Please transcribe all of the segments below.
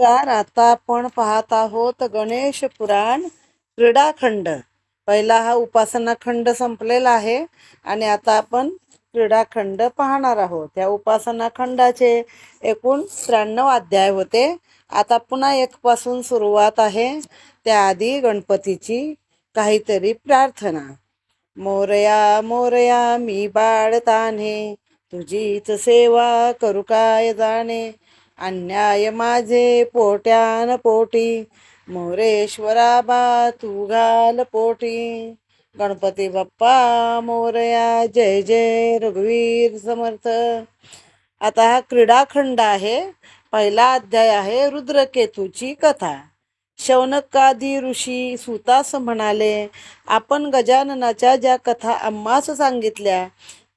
नमस्कार. आता आपण पाहत आहोत गणेश पुराण क्रीडाखंड. पहिला हा उपासना खंड संपलेला आहे आणि आता आपण क्रीडाखंड पाहणार आहोत. या उपासना खंडाचे एकूण 93 अध्याय होते. आता पुन्हा एक पासून सुरुवात आहे. त्याआधी गणपतीची काहीतरी प्रार्थना. मोरया मोरया मी बाळ तान्हे, तुझीच सेवा करू काय जाणे. अन्याय माझे पोट्यान पोटी, मोरेश्वरा बा तू घाल पोटी. गणपती बाप्पा मोरया, जय जय रघुवीर समर्थ. आता हा क्रीडाखंड आहे. पहिला अध्याय आहे रुद्रकेतूची कथा. शौनकादी ऋषी सुतास म्हणाले, आपण गजाननाच्या ज्या कथा आम्हास सांगितल्या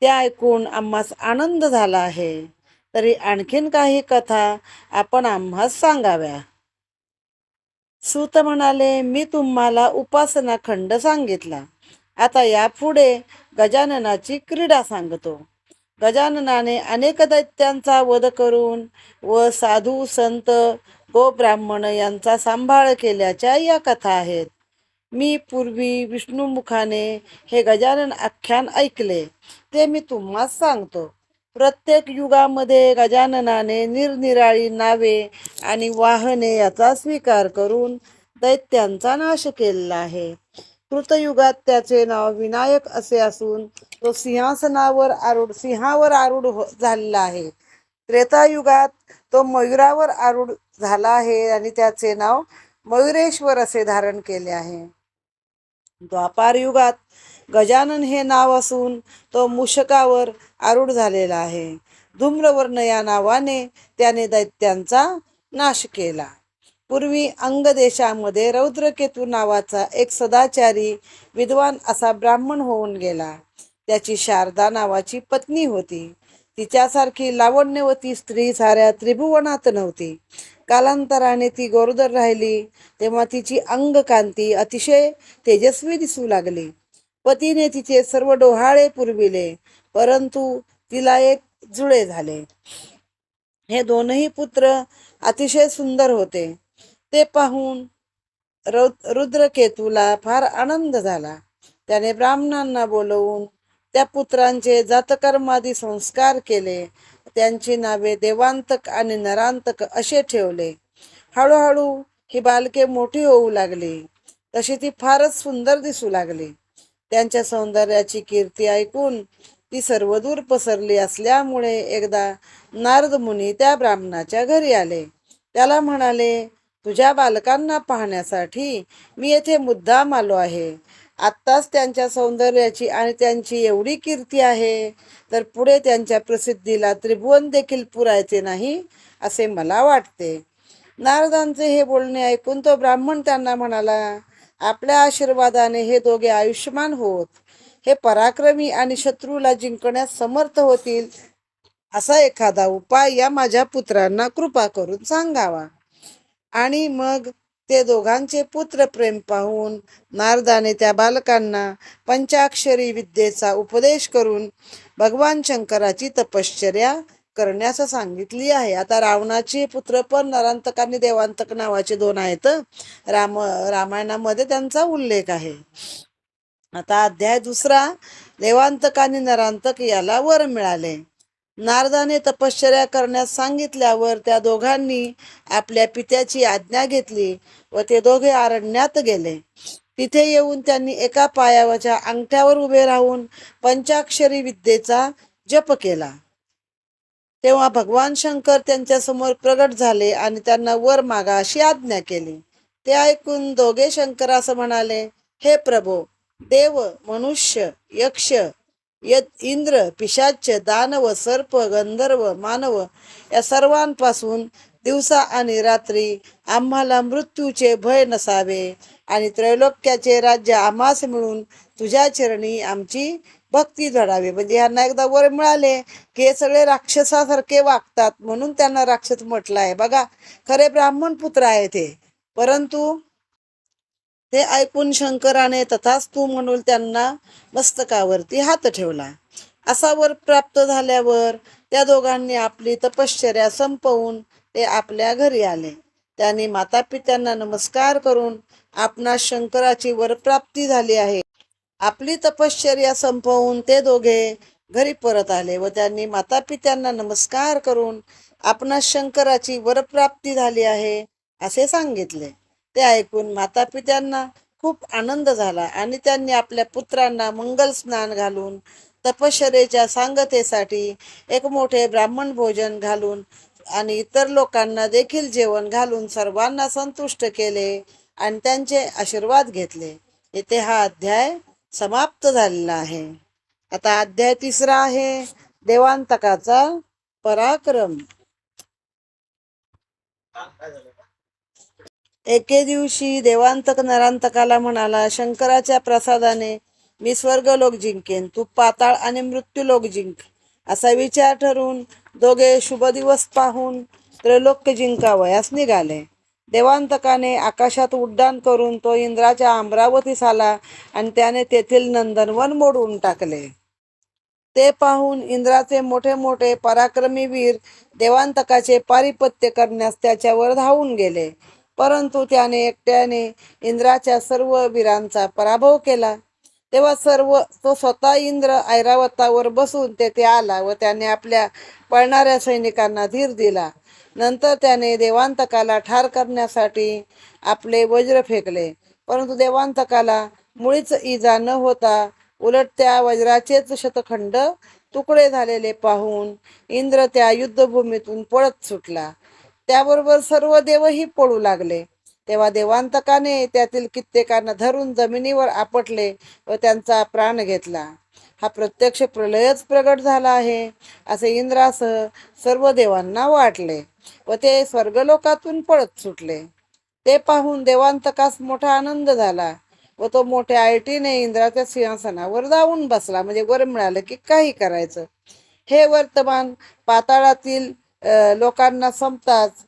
त्या ऐकून आम्हास आनंद झाला आहे. तरी आणखीन काही कथा आपण आम्हास सांगाव्या. सूत म्हणाले, मी तुम्हाला उपासना खंड सांगितला. आता यापुढे गजाननाची क्रीडा सांगतो. गजाननाने अनेक दैत्यांचा वध करून व साधू संत व ब्राह्मण यांचा सांभाळ केल्याच्या या कथा आहेत. मी पूर्वी विष्णुमुखाने हे गजानन आख्यान ऐकले, ते मी तुम्हास सांगतो. प्रत्येक युगामध्ये गजाननाने निरनिराळी नावे आणि वाहने याचा स्वीकार करून दैत्यांचा नाश केलेला आहे. कृतयुगात त्याचे नाव विनायक असे असून तो सिंहावर आरूढ झालेला आहे. त्रेतायुगात तो मयुरावर आरूढ झाला आहे आणि त्याचे नाव मयुरेश्वर असे धारण केले आहे. द्वापार युगात गजानन हे नाव असून तो मूषकावर आरूढ झालेला आहे. धूम्रवर्ण या नावाने त्याने दैत्यांचा नाश केला. पूर्वी अंग देशामध्ये रौद्रकेतू नावाचा एक सदाचारी विद्वान असा ब्राह्मण होऊन गेला. त्याची शारदा नावाची पत्नी होती. तिच्यासारखी लावण्यवती स्त्री साऱ्या त्रिभुवनात नव्हती. कालांतराने ती गरोदर राहिली तेव्हा तिची अंगकांती अतिशय तेजस्वी दिसू लागली. पतीने तिचे सर्व डोहाळे पुरविले, परंतु तिला एक जुळे झाले. हे दोनही पुत्र अतिशय सुंदर होते. ते पाहून रुद्रकेतूला फार आनंद झाला. त्याने ब्राह्मणांना बोलवून त्या पुत्रांचे जातकर्मादी संस्कार केले. त्यांची नावे देवांतक आणि नरांतक असे ठेवले. हळूहळू ही बालके मोठी होऊ लागली. तशी ती फारच सुंदर दिसू लागली. त्यांच्या सौंदर्याची कीर्ती ऐकून ती सर्वदूर पसरली असल्यामुळे एकदा नारद मुनी त्या ब्राह्मणाच्या घरी आले. त्याला म्हणाले, तुझ्या बालकांना पाहण्यासाठी मी येथे मुद्दाम आलो आहे. आत्ताच त्यांच्या सौंदर्याची आणि त्यांची एवढी कीर्ती आहे, तर पुढे त्यांच्या प्रसिद्धीला त्रिभुवन देखील पुरायचे नाही असे मला वाटते. नारदांचे हे बोलणे ऐकून तो ब्राह्मण त्यांना म्हणाला, आपल्या आशीर्वादाने हे दोघे आयुष्यमान होत. हे पराक्रमी आणि शत्रूला जिंकण्यास समर्थ होतील असा एखादा उपाय या माझ्या पुत्रांना कृपा करून सांगावा. आणि मग ते दोघांचे पुत्र प्रेम पाहून नारदाने त्या बालकांना पंचाक्षरी विद्येचा उपदेश करून भगवान शंकराची तपश्चर्या करण्यास सांगितली आहे. आता रावणाचे पुत्र पण नरांतक आणि देवांतक नावाचे दोन आहेत. रामायणामध्ये त्यांचा उल्लेख आहे. आता अध्याय दुसरा. देवांतक आणि नरांतक याला वर मिळाले. नारदाने तपश्चर्या करण्यास सांगितल्यावर त्या दोघांनी आपल्या पित्याची आज्ञा घेतली व ते दोघे अरण्यात गेले. तिथे येऊन त्यांनी एका पायावरच्या अंगठ्यावर उभे राहून पंचाक्षरी विद्येचा जप केला. तेव्हा भगवान शंकर त्यांच्या समोर प्रगट झाले आणि त्यांना वर मागा अशी आज्ञा केली. ते ऐकून दोघे शंकरास म्हणाले, हे प्रभो, देव, मनुष्य, यक्ष, इंद्र, पिशाच, दानव, सर्प, गंधर्व, मानव या सर्वांपासून दिवसा आणि रात्री आम्हाला मृत्यूचे भय नसावे आणि त्रैलोक्याचे राज्य आम्हास मिळून तुझ्या चरणी आमची भक्ती घडावी. म्हणजे यांना एकदा वर मिळाले की हे सगळे राक्षसासारखे वागतात म्हणून त्यांना राक्षस म्हटलं आहे. बघा, खरे ब्राह्मण पुत्र आहे ते. परंतु ते ऐकून शंकराने तथास्तु म्हणून त्यांना मस्तकावरती हात ठेवला. असा वर प्राप्त झाल्यावर त्या दोघांनी आपली तपश्चर्या संपवून ते आपल्या घरी आले. त्यांनी मातापित्यांना नमस्कार करून आपणास शंकराची वरप्राप्ती झाली आहे. आपली तपश्चर्या संपवून ते दोघे घरी परत आले व त्यांनी मातापित्यांना नमस्कार करून आपणास शंकराची वरप्राप्ती झाली आहे असे सांगितले. ते ऐकून मातापित्यांना खूप आनंद झाला आणि त्यांनी आपल्या पुत्रांना मंगल स्नान घालून तपश्चर्येच्या सांगतेसाठी एक मोठे ब्राह्मण भोजन घालून आणि इतर लोकांना देखील जेवण घालून सर्वांना संतुष्ट केले आणि त्यांचे आशीर्वाद घेतले. येथे हा अध्याय समाप्त झालेला आहे. आता अध्याय 3 आहे देवांतकाचा पराक्रम. एके दिवशी देवांतक नरांतकाला म्हणाला, शंकराच्या प्रसादाने मी स्वर्गलोक जिंकेन, तू पाताळ आणि मृत्यूलोक जिंक. असा विचार ठरवून दोघे शुभ दिवस पाहून त्रैलोक्य जिंकावयास निघाले. देवांतकाने आकाशात उड्डाण करून तो इंद्राच्या अमरावतीस आला आणि त्याने तेथील नंदनवन मोडून टाकले. ते पाहून इंद्राचे मोठे मोठे पराक्रमी वीर देवांतकाचे पारिपत्य करण्यास त्याच्यावर धावून गेले, परंतु त्याने एकट्याने इंद्राच्या सर्व वीरांचा पराभव केला. तेव्हा तो स्वतः इंद्र ऐरावतावर बसून तेथे आला व त्याने आपल्या पळणाऱ्या सैनिकांना धीर दिला. नंतर त्याने देवांतकाला ठार करण्यासाठी आपले वज्र फेकले, परंतु देवांतकाला मुळीच इजा न होता उलट त्या वज्राचेच शतखंड तुकडे झालेले पाहून इंद्र त्या युद्धभूमीतून पळत सुटला. त्याबरोबर सर्व देवही पळू लागले. तेव्हा देवांतकाने त्यातील कित्येकांना धरून जमिनीवर आपटले व त्यांचा प्राण घेतला. हा प्रत्यक्ष प्रलयच प्रगट झाला आहे असे इंद्रासह सर्व देवांना वाटले व ते स्वर्गलोकातून पळत सुटले. ते पाहून देवांतकास मोठा आनंद झाला व तो मोठ्या आयटीने इंद्राच्या सिंहासनावर जाऊन बसला. म्हणजे वर मिळालं की काही करायचं. हे वर्तमान पाताळातील लोकांना संपताच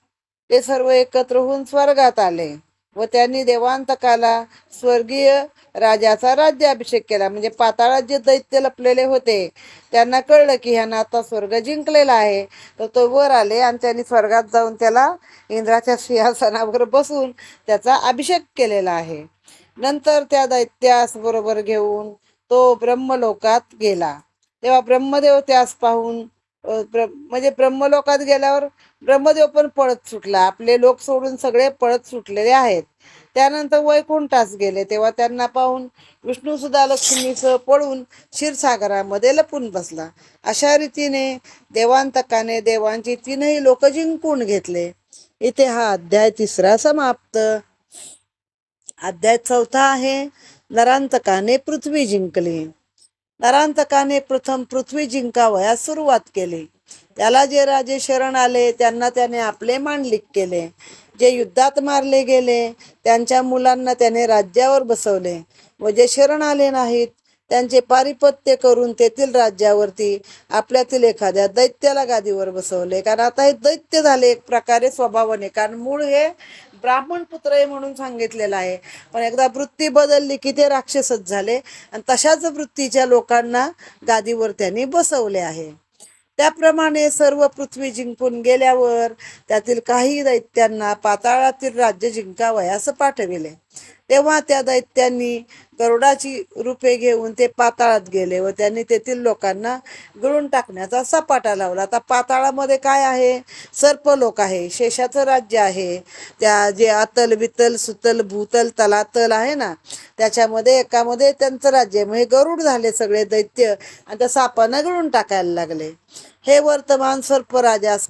ते सर्व एकत्र होऊन स्वर्गात आले व त्यांनी देवांतकाला स्वर्गीय राजाचा राज्याभिषेक केला. म्हणजे पाताळात जे दैत्य लपलेले होते त्यांना कळलं की ह्यानं आता स्वर्ग जिंकलेला आहे, तर तो वर आले आणि त्यांनी स्वर्गात जाऊन त्याला इंद्राच्या सिंहासनावर बसून त्याचा अभिषेक केलेला आहे. नंतर त्या दैत्यास बरोबर घेऊन तो ब्रह्मलोकात गेला. तेव्हा ब्रह्मदेव त्यास पाहून म्हणजे ब्रह्मलोकात गेल्यावर ब्रह्मदेव पण पळत सुटला. आपले लोक सोडून सगळे पळत सुटलेले आहेत. त्यानंतर वैकुंठास गेले. तेव्हा त्यांना पाहून विष्णू सुद्धा लक्ष्मीसह पळून क्षीरसागरामध्ये लपून बसला. अशा रीतीने देवांतकाने देवांची 3ही लोक जिंकून घेतले. इथे हा अध्याय 3 समाप्त. अध्याय 4 आहे नरांतकाने पृथ्वी जिंकली. नरांतकाने प्रथम पृथ्वी जिंकावयास सुरुवात केली. त्याला जे राजे शरण आले त्यांना त्याने आपले मांडलिक केले. जे युद्धात मारले गेले त्यांच्या मुलांना त्याने राज्यावर बसवले व जे शरण आले नाहीत त्यांचे पारिपत्य करून तेथील राज्यावरती आपल्यातील एखाद्या दैत्याला गादीवर बसवले. कारण आता हे दैत्य झाले एक प्रकारे स्वभावाने, कारण मूळ हे ब्राह्मण पुत्र आहे म्हणून सांगितलेलं आहे, पण एकदा वृत्ती बदलली की ते राक्षसच झाले आणि तशाच वृत्तीच्या लोकांना गादीवर त्यांनी बसवले आहे. त्याप्रमाणे सर्व पृथ्वी जिंकून गेल्यावर त्यातील काही दैत्यांना पाताळातील राज्य जिंकावयास पाठविले. तेव्हा त्या दैत्यांनी गरुडाची रूपे घेऊन ते पाताळात गेले व त्यांनी तेथील लोकांना गिळून टाकण्याचा सपाटा लावला. आता पाताळामध्ये काय आहे? सर्पलोक आहे, शेषाचं राज्य आहे. त्या जे अतल वितल सुतल भूतल तलातल आहे ना, त्याच्यामध्ये एकामध्ये त्यांचं राज्य आहे. म्हणजे गरुड झाले सगळे दैत्य आणि त्या सापानं गिळून टाकायला लागले. हे वर्तमान सर्पराजास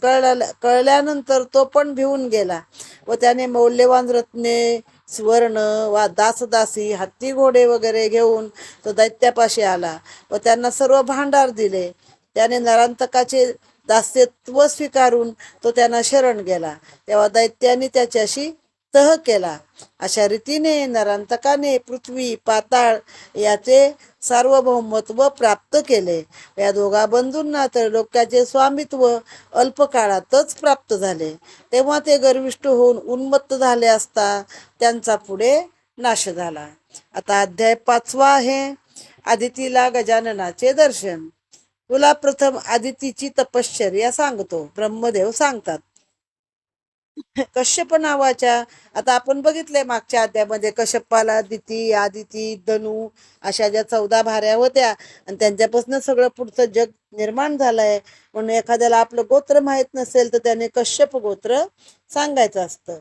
कळल्यानंतर तो पण भिवून गेला व त्याने मौल्यवान रत्ने स्वर्ण वा दासदासी हत्ती घोडे वगैरे घेऊन तो दैत्यापाशी आला व त्यांना सर्व भांडार दिले. त्याने नरांतकाचे दास्यत्व स्वीकारून तो त्यांना शरण गेला. तेव्हा दैत्याने त्याच्याशी तह केला. अशा रीतीने नरांतकाने पृथ्वी पाताळ याचे सार्वभौमत्व प्राप्त केले. या दोघा बंधूंना तर लोकांचे स्वामित्व अल्पकाळातच प्राप्त झाले. तेव्हा ते गर्विष्ठ होऊन उन्मत्त झाले असता त्यांचा पुढे नाश झाला. आता अध्याय 5 आहे आदितीला गजाननाचे दर्शन. तुला प्रथम आदितीची तपश्चर्या सांगतो. ब्रह्मदेव सांगतात, कश्यप नावाच्या, आता आपण बघितलंय मागच्या अध्यायामध्ये कश्यपाला दिती, आदिती, धनु अशा ज्या 14 भार्या होत्या आणि त्यांच्यापासून सगळं पुढचं जग निर्माण झालंय. म्हणून एखाद्याला आपलं गोत्र माहित नसेल तर त्याने कश्यप गोत्र सांगायचं असतं.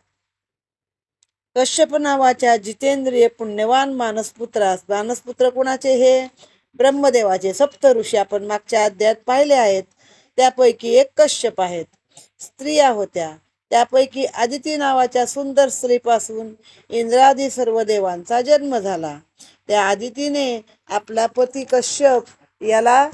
कश्यप नावाच्या जितेंद्रिय पुण्यवान मानसपुत्रास, मानसपुत्र कुणाचे? हे ब्रह्मदेवाचे. सप्त ऋषी आपण मागच्या अध्यायात पाहिले आहेत. त्यापैकी एक कश्यप आहेत. स्त्रिया होत्या. त्यापैकी आदिती नावाच्या सुंदर स्त्रीपासून इंद्रादी सर्व देवांचा जन्म झाला. त्या आदितीने आपला पती कश्यप याला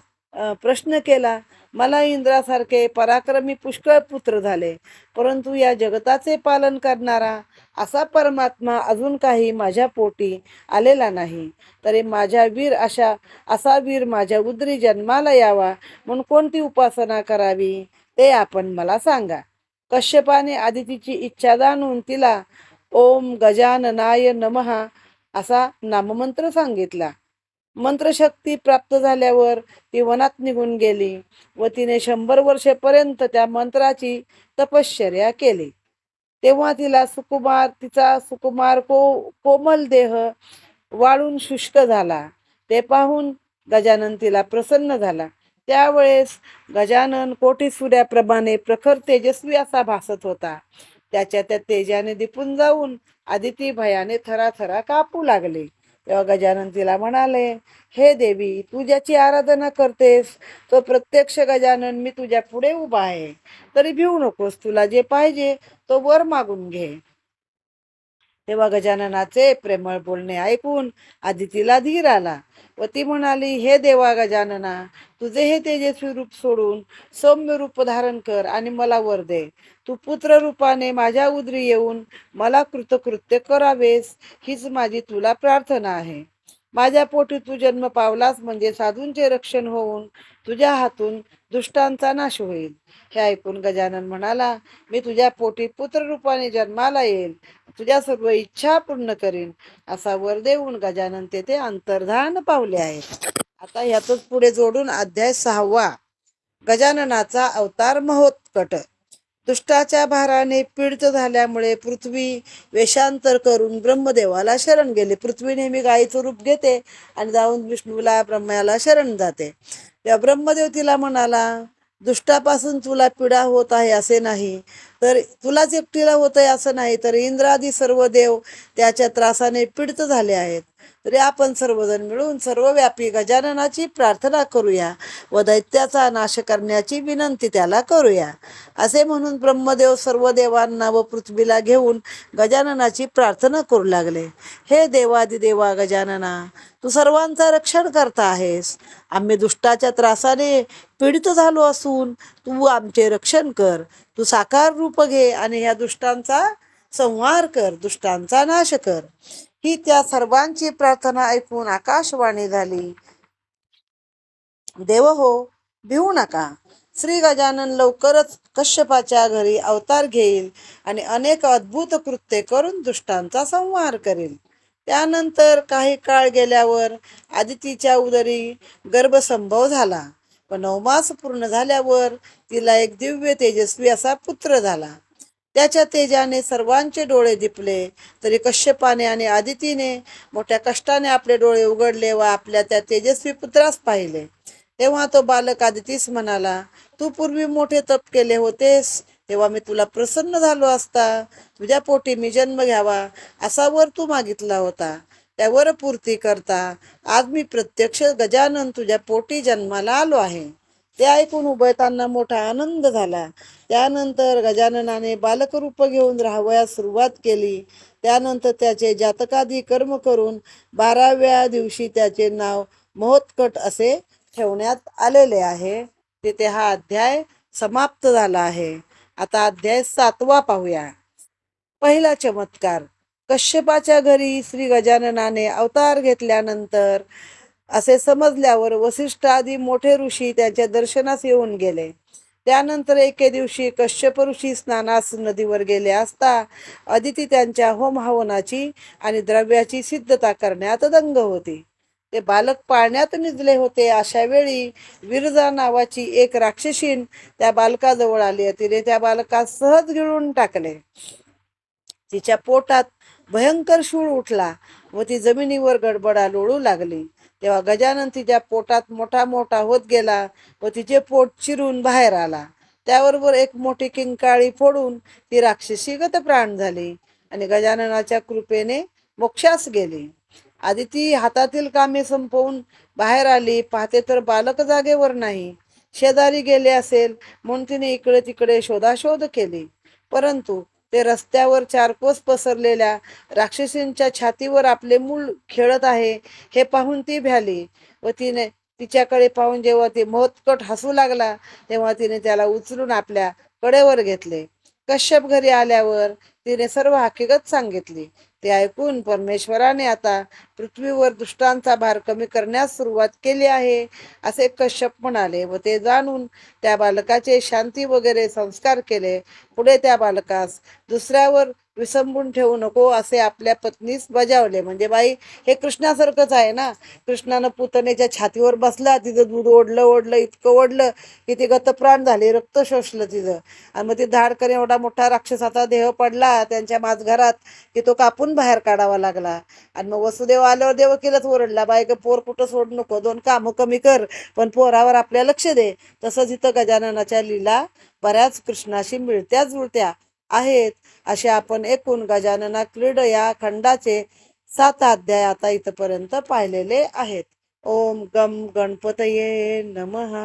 प्रश्न केला, मला इंद्रासारखे पराक्रमी पुष्कळ पुत्र झाले, परंतु या जगताचे पालन करणारा असा परमात्मा अजून काही माझ्या पोटी आलेला नाही. तरी माझ्या असा वीर माझ्या उदरी जन्माला यावा म्हणून कोणती उपासना करावी ते आपण मला सांगा. कश्यपाने आदितीची इच्छा जाणून तिला ओम गजाननाय नमः असा नाममंत्र सांगितला. मंत्रशक्ती प्राप्त झाल्यावर ती वनात निघून गेली व तिने 100 वर्षेपर्यंत त्या मंत्राची तपश्चर्या केली. तेव्हा तिचा सुकुमार कोमल देह वाळून शुष्क झाला. ते पाहून गजानन तिला प्रसन्न झाला. त्यावेळेस गजानन कोटी सूर्याप्रमाणे प्रखर तेजस्वी असा भासत होता. त्याच्या त्या तेजाने दिपून जाऊन आदिती भयाने थराथरा कापू लागले. तेव्हा गजानन तिला म्हणाले, हे देवी, तू ज्याची आराधना करतेस तो प्रत्यक्ष गजानन मी तुझ्या पुढे उभा आहे. तरी भिवू नकोस, तुला जे पाहिजे तो वर मागून घे. तेव्हा गजाननाचे प्रेमळ बोलणे ऐकून आदितीला धीर आला व ती म्हणाली, हे देवा गजानना, तुझे हे तेजस्वी रूप सोडून सौम्य रूप धारण कर आणि मला वर दे. तू पुत्र रूपाने माझ्या उदरी येऊन मला कृतकृत्य करावेस, हीच माझी तुला प्रार्थना आहे. माझ्या पोटी तू जन्म पावलास म्हणजे साधूंचे रक्षण होऊन तुझ्या हातून दुष्टांचा नाश होईल. हे ऐकून गजानन म्हणाला, मी तुझ्या पोटी पुत्र रूपाने जन्माला येईल, तुझ्या सर्व इच्छा पूर्ण करीन. असा वर देऊन गजानन तेथे अंतर्धान पावले आहेत. आता ह्यातच पुढे जोडून अध्याय 6. गजाननाचा अवतार महोत्कट. दुष्टाच्या भाराने पीडित झाल्यामुळे पृथ्वी वेषांतर करून ब्रह्मदेवाला शरण गेली. पृथ्वी नेहमी गायीचं रूप घेते आणि जाऊन विष्णूला ब्रह्माला शरण जाते. तेव्हा ब्रह्मदेव तिला म्हणाला, दुष्टापासून तुला पीडा होत आहे असे नाही, तर तुलाच एकटीला होत आहे असं नाही, तर इंद्रादी सर्व देव त्याच्या त्रासाने पीडित झाले आहेत. तरी आपण सर्वजण मिळून सर्वव्यापी गजाननाची प्रार्थना करूया व दैत्याचा नाश करण्याची विनंती त्याला करूया. असे म्हणून ब्रह्मदेव सर्व देवांना व पृथ्वीला घेऊन गजाननाची प्रार्थना करू लागले. हे देवादिदेवा गजानना, तू सर्वांचा रक्षण करता आहेस. आम्ही दुष्टाच्या त्रासाने पीडित झालो असून तू आमचे रक्षण कर. तू साकार रूप घे आणि या दुष्टांचा संहार कर, दुष्टांचा नाश कर. ही त्या सर्वांची प्रार्थना ऐकून आकाशवाणी झाली, देव हो, भिवू नका. श्री गजानन लवकरच कश्यपाच्या घरी अवतार घेईल आणि अनेक अद्भुत कृत्ये करून दुष्टांचा संहार करेल. त्यानंतर काही काळ गेल्यावर आदितीच्या उदरी गर्भसंभव झाला व 9 मास पूर्ण झाल्यावर तिला एक दिव्य तेजस्वी असा पुत्र झाला. त्याच्या तेजाने सर्वांचे डोळे दिपले. तरी कश्यपाने आणि आदितीने मोठ्या कष्टाने आपले डोळे उघडले व आपल्या त्या तेजस्वी पुत्रास पाहिले. तेव्हा तो बालक आदितीस म्हणाला, तू पूर्वी मोठे तप केले होतेस तेव्हा मी तुला प्रसन्न झालो असता. तुझ्या पोटी मी जन्म घ्यावा असा वर तू मागितला होता. त्या वर पूर्ती करता आज मी प्रत्यक्ष गजानन तुझ्या पोटी जन्माला आलो आहे. ते ऐकून उभयतांना मोठा आनंद झाला. त्यानंतर गजाननाने बालकरूप घेऊन राहावयास सुरुवात केली. त्यानंतर त्याचे जातकादी कर्म करून 12व्या दिवशी त्याचे नाव महोत्कट असे ठेवण्यात आलेले आहे. तिथे हा अध्याय समाप्त झाला आहे. आता अध्याय 7 पाहूया. पहिला चमत्कार. कश्यपाच्या घरी श्री गजाननाने अवतार घेतल्यानंतर असे समजल्यावर वसिष्ठ आदी मोठे ऋषी त्याच्या दर्शनास येऊन गेले. त्यानंतर एके दिवशी कश्यप ऋषी स्नानास नदीवर गेले असता अदिती त्यांच्या होम हवनाची आणि द्रव्याची सिद्धता करण्यात दंग होती. ते बालक पाण्यात निजले होते. अशा वेळी विरजा नावाची एक राक्षसीन त्या बालकाजवळ आली. तिने त्या बालकास सहज गिळून टाकले. तिच्या पोटात भयंकर शूळ उठला व ती जमिनीवर गडबडा लोळू लागली. तेव्हा गजानन तिच्या पोटात मोठा मोठा होत गेला व तिचे पोट चिरून बाहेर आला. त्याबरोबर एक मोठी किंकाळी फोडून ती राक्षसी गतप्राण झाली आणि गजाननाच्या कृपेने मोक्षास गेली. आधी ती हातातील कामे संपवून बाहेर आली. पाहते तर बालक जागेवर नाही. शेजारी गेले असेल म्हणून तिने इकडे तिकडे शोधाशोध केली, परंतु ते रस्त्यावर चारकोस पसरलेल्या राक्षसींच्या छातीवर आपले मूल खेळत आहे हे पाहून ती भ्याली व तिने तिच्याकडे पाहून जेव्हा ती मोहत्कट हसू लागला तेव्हा तिने त्याला उचलून आपल्या कडेवर घेतले. कश्यप घरी आल्यावर तिने सर्व हकीकत सांगितली. ते ऐकून परमेश्वराने आता पृथ्वीवर दुष्टांचा भार कमी करण्यास सुरुवात केली आहे असे कश्यप म्हणाले व ते जाणून त्या बालकाचे शांती वगैरे संस्कार केले. पुढे त्या बालकास दुसऱ्यावर विसंबून ठेवू नको असे आपल्या पत्नीस बजावले. म्हणजे बाई, हे कृष्णासारखंच आहे ना. कृष्णानं पुतनेच्या छातीवर बसला, तिचं दूध ओढलं ओढलं इतकं ओढलं की ती गतप्राण झाली, रक्त शोषलं तिचं. आणि मग ती धाडकन एवढा मोठा राक्षसाचा देह पडला त्यांच्या माझघरात की तो कापून बाहेर काढावा लागला. आणि मग वसुदेव आल्यावर देवकीलाच ओरडला, बाई ग पोर कुठं सोडू नको, 2 कामं कमी कर पण पोरावर आपल्या लक्ष दे. तसंच इथं गजाननाच्या लीला बऱ्याच कृष्णाशी मिळत्या जुळत्या आहेत. असे आपण एकूण गजानना क्रीड या खंडाचे 7 अध्याय आता इथपर्यंत पाहिलेले आहेत. ओम गम गणपतये नमः.